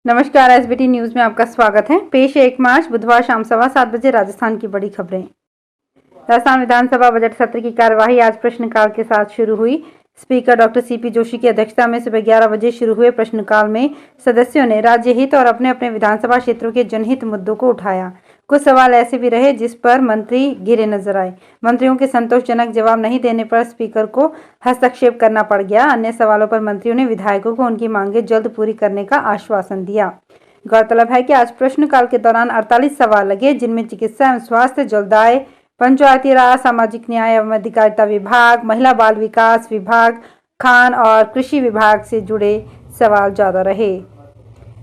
नमस्कार, SBT news में आपका स्वागत है। पेश है 1 मार्च बुधवार शाम 7:15 बजे राजस्थान की बड़ी खबरें। राजस्थान विधानसभा बजट सत्र की कार्यवाही आज प्रश्नकाल के साथ शुरू हुई। स्पीकर डॉक्टर सीपी जोशी की अध्यक्षता में सुबह 11 बजे शुरू हुए प्रश्नकाल में सदस्यों ने राज्य हित और अपने अपने विधानसभा क्षेत्रों के जनहित मुद्दों को उठाया। कुछ सवाल ऐसे भी रहे जिस पर मंत्री घिरे नजर आए। मंत्रियों के संतोषजनक जवाब नहीं देने पर स्पीकर को हस्तक्षेप करना पड़ गया। अन्य सवालों पर मंत्रियों ने विधायकों को उनकी मांगें जल्द पूरी करने का आश्वासन दिया। गौरतलब है कि आज प्रश्नकाल के दौरान 48 सवाल लगे, जिनमें चिकित्सा एवं स्वास्थ्य, जलदाय, पंचायती राज, सामाजिक न्याय एवं अधिकारिता विभाग, महिला बाल विकास विभाग, खान और कृषि विभाग से जुड़े सवाल ज्यादा रहे।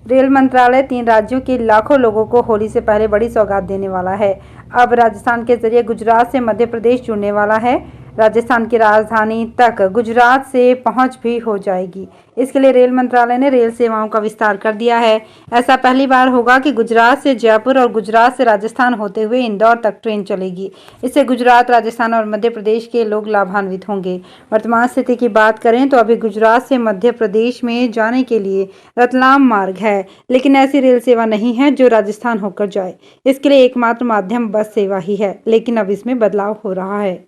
रेल मंत्रालय 3 राज्यों के लाखों लोगों को होली से पहले बड़ी सौगात देने वाला है। अब राजस्थान के जरिए गुजरात से मध्य प्रदेश जुड़ने वाला है। राजस्थान की राजधानी तक गुजरात से पहुंच भी हो जाएगी। इसके लिए रेल मंत्रालय ने रेल सेवाओं का विस्तार कर दिया है। ऐसा पहली बार होगा कि गुजरात से जयपुर और गुजरात से राजस्थान होते हुए इंदौर तक ट्रेन चलेगी। इससे गुजरात, राजस्थान और मध्य प्रदेश के लोग लाभान्वित होंगे। वर्तमान स्थिति की बात करें तो अभी गुजरात से मध्य प्रदेश में जाने के लिए रतलाम मार्ग है, लेकिन ऐसी रेल सेवा नहीं है जो राजस्थान होकर जाए। इसके लिए एकमात्र माध्यम बस सेवा ही है, लेकिन अब इसमें बदलाव हो रहा है।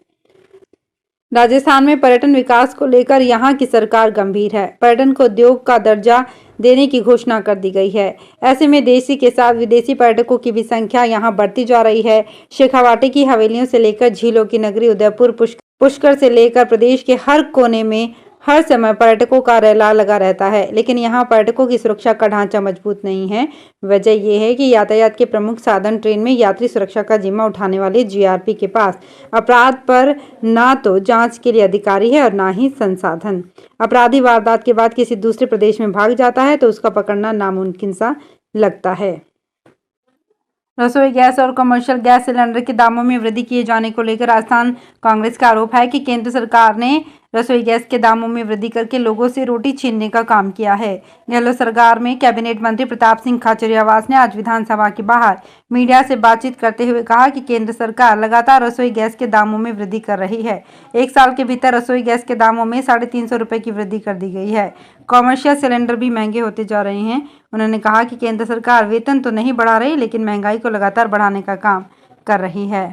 राजस्थान में पर्यटन विकास को लेकर यहां की सरकार गंभीर है। पर्यटन को उद्योग का दर्जा देने की घोषणा कर दी गई है। ऐसे में देशी के साथ विदेशी पर्यटकों की भी संख्या यहां बढ़ती जा रही है। शेखावाटी की हवेलियों से लेकर झीलों की नगरी उदयपुर, पुष्कर से लेकर प्रदेश के हर कोने में हर समय पर्यटकों का रेला लगा रहता है, लेकिन यहाँ पर्यटकों की सुरक्षा का ढांचा मजबूत नहीं है। वजह यह है कि यातायात के प्रमुख साधन ट्रेन में यात्री सुरक्षा का जिम्मा उठाने वाले जीआरपी के पास अपराध पर ना तो जांच के लिए अधिकारी है और ना ही संसाधन। अपराधी वारदात के बाद किसी दूसरे प्रदेश में भाग जाता है तो उसका पकड़ना नामुमकिन सा लगता है। रसोई गैस और कमर्शियल गैस सिलेंडर के दामों में वृद्धि किए जाने को लेकर राजस्थान कांग्रेस का आरोप है कि केंद्र सरकार ने रसोई गैस के दामों में वृद्धि करके लोगों से रोटी छीनने का काम किया है। गहलोत सरकार में कैबिनेट मंत्री प्रताप सिंह खाचरियावास ने आज विधानसभा के बाहर मीडिया से बातचीत करते हुए कहा कि केंद्र सरकार लगातार रसोई गैस के दामों में वृद्धि कर रही है। 1 साल के भीतर रसोई गैस के दामों में 350 रुपए की वृद्धि कर दी गई है। कॉमर्शियल सिलेंडर भी महंगे होते जा रहे हैं। उन्होंने कहा कि केंद्र सरकार वेतन तो नहीं बढ़ा रही, लेकिन महंगाई को लगातार बढ़ाने का काम कर रही है।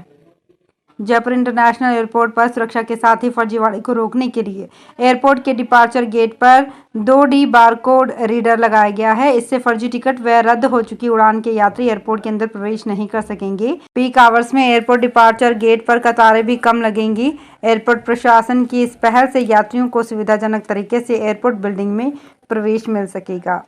जयपुर इंटरनेशनल एयरपोर्ट पर सुरक्षा के साथ ही फर्जीवाड़े को रोकने के लिए एयरपोर्ट के डिपार्चर गेट पर 2D बारकोड रीडर लगाया गया है। इससे फर्जी टिकट व रद्द हो चुकी उड़ान के यात्री एयरपोर्ट के अंदर प्रवेश नहीं कर सकेंगे। पीक आवर्स में एयरपोर्ट डिपार्चर गेट पर कतारें भी कम लगेंगी। एयरपोर्ट प्रशासन की इस पहल से यात्रियों को सुविधाजनक तरीके से एयरपोर्ट बिल्डिंग में प्रवेश मिल सकेगा।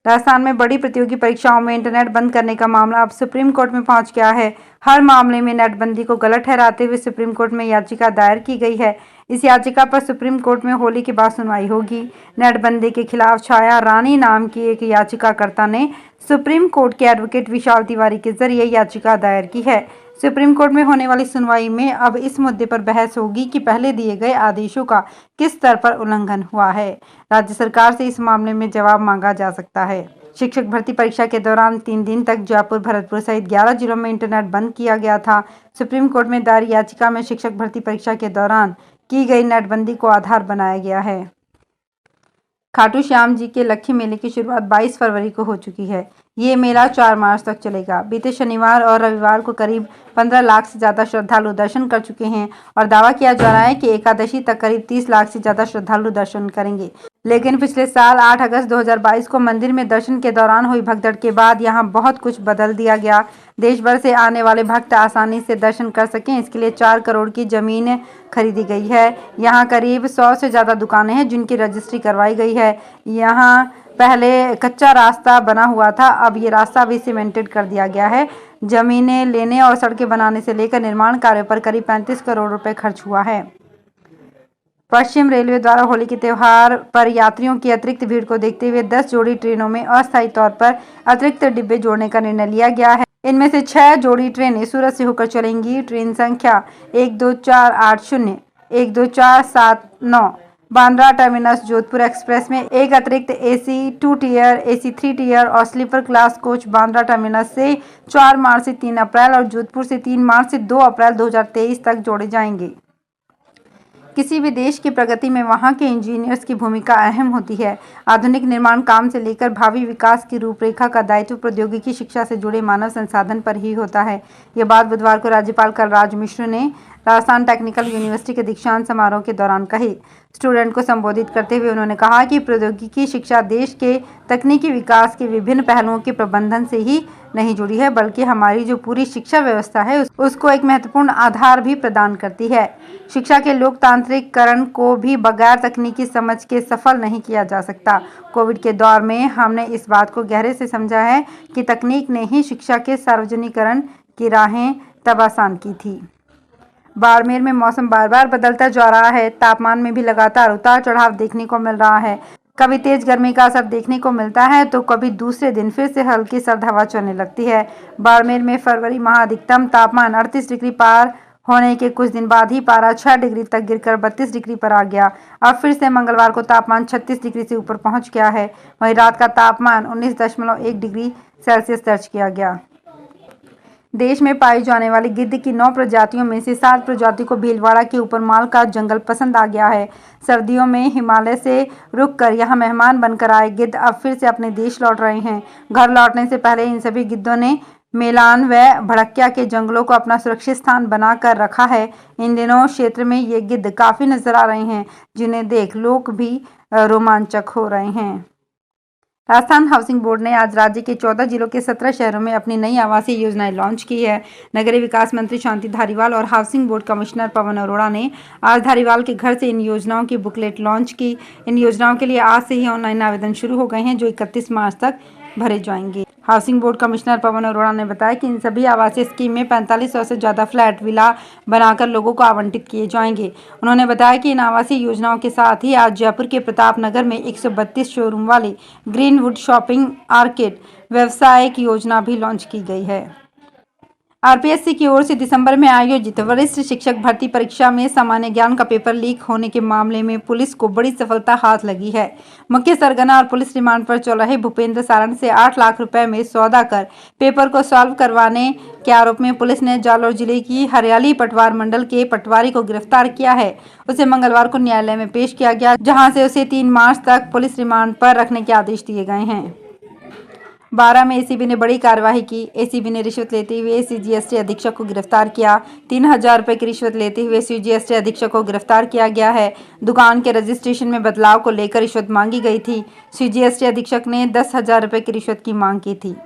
राजस्थान में बड़ी प्रतियोगी परीक्षाओं में इंटरनेट बंद करने का मामला अब सुप्रीम कोर्ट में पहुंच गया है। हर मामले में नेटबंदी को गलत ठहराते हुए सुप्रीम कोर्ट में याचिका दायर की गई है। इस याचिका पर सुप्रीम कोर्ट में होली के बाद सुनवाई होगी। नेटबंदी के खिलाफ छाया रानी नाम की एक याचिकाकर्ता ने सुप्रीम कोर्ट के एडवोकेट विशाल तिवारी के जरिए याचिका दायर की है। सुप्रीम कोर्ट में होने वाली सुनवाई में अब इस मुद्दे पर बहस होगी कि पहले दिए गए आदेशों का किस स्तर पर उल्लंघन हुआ है। राज्य सरकार से इस मामले में जवाब मांगा जा सकता है। शिक्षक भर्ती परीक्षा के दौरान 3 दिन तक जयपुर, भरतपुर सहित 11 जिलों में इंटरनेट बंद किया गया था। सुप्रीम कोर्ट में दायर याचिका में शिक्षक भर्ती परीक्षा के दौरान की गई नेटबंदी को आधार बनाया गया है। खाटू श्याम जी के लक्खी मेले की शुरुआत 22 फरवरी को हो चुकी है। ये मेला 4 मार्च तक चलेगा। बीते शनिवार और रविवार को करीब 15 लाख से ज़्यादा श्रद्धालु दर्शन कर चुके हैं और दावा किया जा रहा है कि एकादशी तक करीब 30 लाख से ज़्यादा श्रद्धालु दर्शन करेंगे। लेकिन पिछले साल 8 अगस्त 2022 को मंदिर में दर्शन के दौरान हुई भगदड़ के बाद यहां बहुत कुछ बदल दिया गया। देश भर से आने वाले भक्त आसानी से दर्शन कर सकें, इसके लिए 4 करोड़ की जमीन खरीदी गई है। यहां करीब 100 से ज़्यादा दुकानें हैं जिनकी रजिस्ट्री करवाई गई है। यहां पहले कच्चा रास्ता बना हुआ था, अब ये रास्ता भी सीमेंटेड कर दिया गया है। जमीनें लेने और सड़कें बनाने से लेकर निर्माण कार्यों पर करीब 35 करोड़ रुपए खर्च हुआ है। पश्चिम रेलवे द्वारा होली के त्यौहार पर यात्रियों की अतिरिक्त भीड़ को देखते हुए 10 जोड़ी ट्रेनों में अस्थायी तौर पर अतिरिक्त डिब्बे जोड़ने का निर्णय लिया गया है। इनमें से 6 जोड़ी ट्रेनें सूरत से होकर चलेंगी। ट्रेन संख्या 12480, 12479 बांद्रा टर्मिनस जोधपुर एक्सप्रेस में एक अतिरिक्त AC 2 टियर, AC 3 टियर और sleeper class coach Bandra terminus से 4 मार्च से 3 अप्रैल और जोधपुर से 3 मार्च से 2 अप्रैल 2023 तक जोड़े जाएंगे। किसी भी देश की प्रगति में वहां के इंजीनियर्स की भूमिका अहम होती है। आधुनिक निर्माण काम से लेकर भावी विकास की रूपरेखा का दायित्व प्रौद्योगिकी शिक्षा से जुड़े मानव संसाधन पर ही होता है। ये बात बुधवार को राज्यपाल कलराज मिश्र ने राजस्थान टेक्निकल यूनिवर्सिटी के दीक्षांत समारोह के दौरान कही। स्टूडेंट को संबोधित करते हुए उन्होंने कहा कि प्रौद्योगिकी शिक्षा देश के तकनीकी विकास के विभिन्न पहलुओं के प्रबंधन से ही नहीं जुड़ी है, बल्कि हमारी जो पूरी शिक्षा व्यवस्था है उसको एक महत्वपूर्ण आधार भी प्रदान करती है। शिक्षा के लोकतांत्रिककरण को भी बगैर तकनीकी समझ के सफल नहीं किया जा सकता। कोविड के दौर में हमने इस बात को गहरे से समझा है कि तकनीक ने ही शिक्षा के सार्वजनिकरण की राहें तब आसान की थी। बाड़मेर में मौसम बार बार बदलता जा रहा है। तापमान में भी लगातार उतार चढ़ाव देखने को मिल रहा है। कभी तेज गर्मी का असर देखने को मिलता है तो कभी दूसरे दिन फिर से हल्की सर्द हवा चलने लगती है। बाड़मेर में फरवरी माह अधिकतम तापमान 38 डिग्री पार होने के कुछ दिन बाद ही पारा 6 डिग्री तक गिरकर 32 डिग्री पर आ गया। अब फिर से मंगलवार को तापमान 36 डिग्री से ऊपर पहुंच गया है। वहीं रात का तापमान 19.1 डिग्री सेल्सियस दर्ज किया गया। देश में पाई जाने वाली गिद्ध की 9 प्रजातियों में से 7 प्रजाति को भीलवाड़ा के ऊपर माल का जंगल पसंद आ गया है। सर्दियों में हिमालय से रुककर यहां मेहमान बनकर आए गिद्ध अब फिर से अपने देश लौट रहे हैं। घर लौटने से पहले इन सभी गिद्धों ने मेलान व भड़किया के जंगलों को अपना सुरक्षित स्थान बनाकर रखा है। इन दिनों क्षेत्र में ये गिद्ध काफी नजर आ रहे हैं, जिन्हें देख लोग भी रोमांचक हो रहे हैं। राजस्थान हाउसिंग बोर्ड ने आज राज्य के 14 जिलों के 17 शहरों में अपनी नई आवासीय योजनाएं लॉन्च की है। नगरीय विकास मंत्री शांति धारीवाल और housing board commissioner Pawan Arora ने आज धारीवाल के घर से इन योजनाओं की बुकलेट लॉन्च की। इन योजनाओं के लिए आज से ही ऑनलाइन आवेदन शुरू हो गए हैं, जो 31 मार्च तक भरे जाएंगे। Housing board commissioner Pawan Arora ने बताया कि इन सभी आवासीय स्कीम में 4500 से ज़्यादा फ्लैट विला बनाकर लोगों को आवंटित किए जाएंगे। उन्होंने बताया कि इन आवासीय योजनाओं के साथ ही आज जयपुर के प्रताप नगर में 132 शोरूम वाली ग्रीनवुड शॉपिंग आर्केड व्यवसायिक योजना भी लॉन्च की गई है। आरपीएससी की ओर से दिसंबर में आयोजित वरिष्ठ शिक्षक भर्ती परीक्षा में सामान्य ज्ञान का पेपर लीक होने के मामले में पुलिस को बड़ी सफलता हाथ लगी है। मुख्य सरगना और पुलिस रिमांड पर चल रहे भूपेंद्र सारण से 8 लाख रुपए में सौदा कर पेपर को सॉल्व करवाने के आरोप में पुलिस ने जालौर जिले की हरियाली पटवार मंडल के पटवारी को गिरफ्तार किया है। उसे मंगलवार को न्यायालय में पेश किया गया, जहाँ से उसे 3 मार्च तक पुलिस रिमांड पर रखने के आदेश दिए गए हैं। 12 में एसीबी ने बड़ी कार्रवाई की। एसीबी ने रिश्वत लेते हुए सीजीएसटी अधीक्षक को गिरफ्तार किया। 3000 रुपए की रिश्वत लेते हुए सीजीएसटी अधीक्षक को गिरफ्तार किया गया है। दुकान के रजिस्ट्रेशन में बदलाव को लेकर रिश्वत मांगी गई थी। सीजीएसटी अधीक्षक ने 10,000 रुपए की रिश्वत की मांग की थी।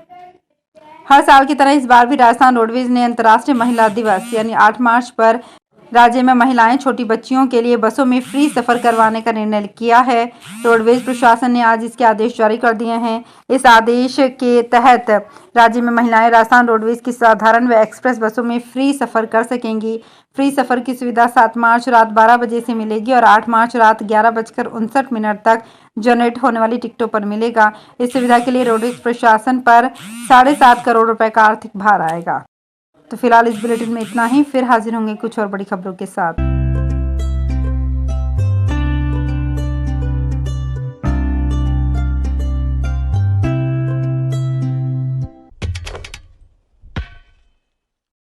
हर साल की तरह इस बार भी राजस्थान रोडवेज ने अंतर्राष्ट्रीय महिला दिवस यानी 8 मार्च पर राज्य में महिलाएं छोटी बच्चियों के लिए बसों में फ्री सफर करवाने का निर्णय किया है। रोडवेज प्रशासन ने आज इसके आदेश जारी कर दिए हैं। इस आदेश के तहत राज्य में महिलाएं राजस्थान रोडवेज की साधारण व एक्सप्रेस बसों में फ्री सफर कर सकेंगी। फ्री सफर की सुविधा 7 मार्च रात 12 बजे से मिलेगी और 8 मार्च रात 11:59 तक जनरेट होने वाली टिकटों पर मिलेगा। इस सुविधा के लिए रोडवेज प्रशासन पर 7.5 करोड़ रुपए का आर्थिक भार आएगा। तो फिलहाल इस बुलेटिन में इतना ही। फिर हाजिर होंगे कुछ और बड़ी खबरों के साथ।